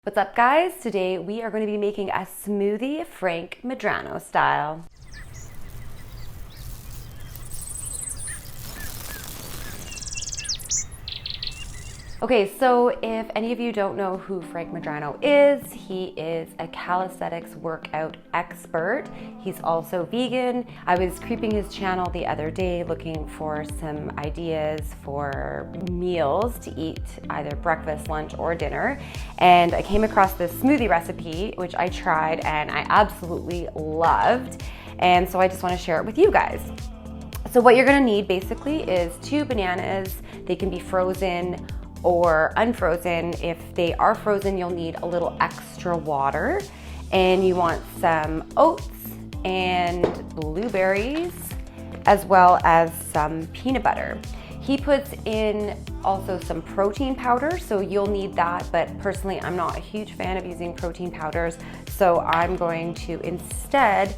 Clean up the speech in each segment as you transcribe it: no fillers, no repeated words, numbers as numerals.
What's up, guys? Today we are going to be making a smoothie Frank Medrano style. Okay, so if any of you don't know who Frank Medrano is, he is a calisthenics workout expert. He's also vegan. I was creeping his channel the other day looking for some ideas for meals to eat, either breakfast, lunch, or dinner. And I came across this smoothie recipe, which I tried and I absolutely loved. And so I just want to share it with you guys. So what you're gonna need basically is 2 bananas. They can be frozen or unfrozen. If they are frozen, you'll need a little extra water, and you want some oats and blueberries, as well as some peanut butter. He puts in also some protein powder, so you'll need that, but personally I'm not a huge fan of using protein powders, so I'm going to instead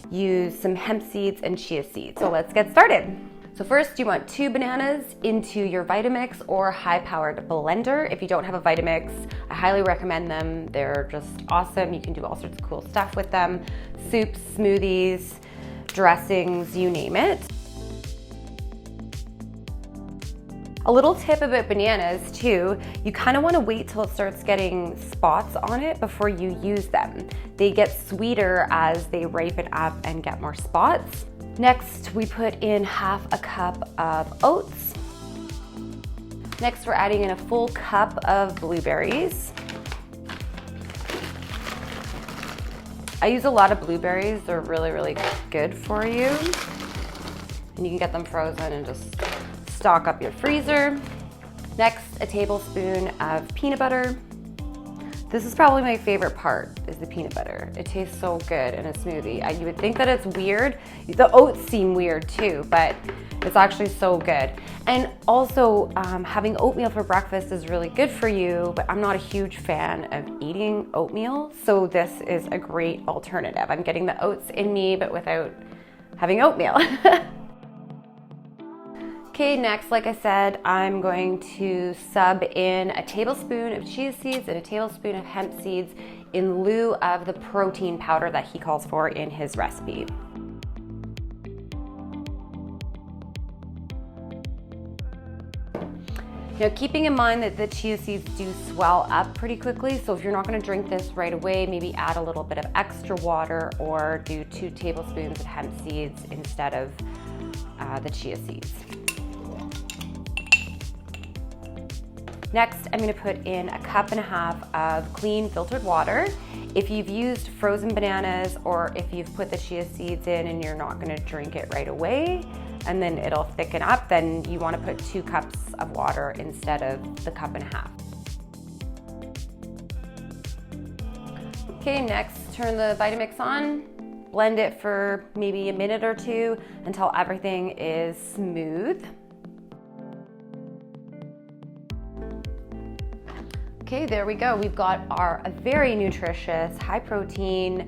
use some hemp seeds and chia seeds. So let's get started. So first, you want 2 bananas into your Vitamix or high-powered blender. If you don't have a Vitamix, I highly recommend them. They're just awesome. You can do all sorts of cool stuff with them. Soups, smoothies, dressings, you name it. A little tip about bananas too, you kind of want to wait till it starts getting spots on it before you use them. They get sweeter as they ripen up and get more spots. Next, we put in 1/2 cup of oats. Next, we're adding in a full cup of blueberries. I use a lot of blueberries. They're really good for you. And you can get them frozen and just stock up your freezer. Next, a tablespoon of peanut butter. This is probably my favorite part, is the peanut butter. It tastes so good in a smoothie. You would think that it's weird. The oats seem weird too, but it's actually so good. And also, having oatmeal for breakfast is really good for you, but I'm not a huge fan of eating oatmeal, so this is a great alternative. I'm getting the oats in me, but without having oatmeal. Okay, next, like I said, I'm going to sub in a tablespoon of chia seeds and a tablespoon of hemp seeds in lieu of the protein powder that he calls for in his recipe. Now, keeping in mind that the chia seeds do swell up pretty quickly, so if you're not gonna drink this right away, maybe add a little bit of extra water or do 2 tablespoons of hemp seeds instead of the chia seeds. Next, I'm gonna put in 1.5 cups of clean filtered water. If you've used frozen bananas or if you've put the chia seeds in and you're not gonna drink it right away and then it'll thicken up, then you wanna put 2 cups of water instead of the 1.5 cups. Okay, next, turn the Vitamix on. Blend it for maybe a minute or 2 until everything is smooth. Okay, there we go. We've got our very nutritious, high protein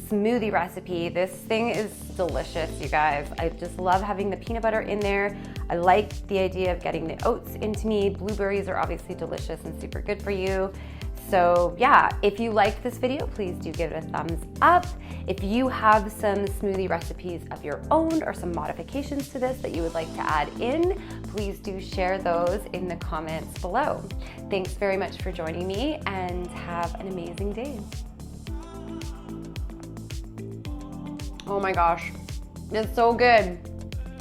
smoothie recipe. This thing is delicious, you guys. I just love having the peanut butter in there. I like the idea of getting the oats into me. Blueberries are obviously delicious and super good for you. So yeah, if you liked this video, please do give it a thumbs up. If you have some smoothie recipes of your own or some modifications to this that you would like to add in, please do share those in the comments below. Thanks very much for joining me and have an amazing day. Oh my gosh, it's so good.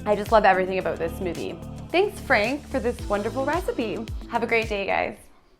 I just love everything about this smoothie. Thanks, Frank, for this wonderful recipe. Have a great day, guys.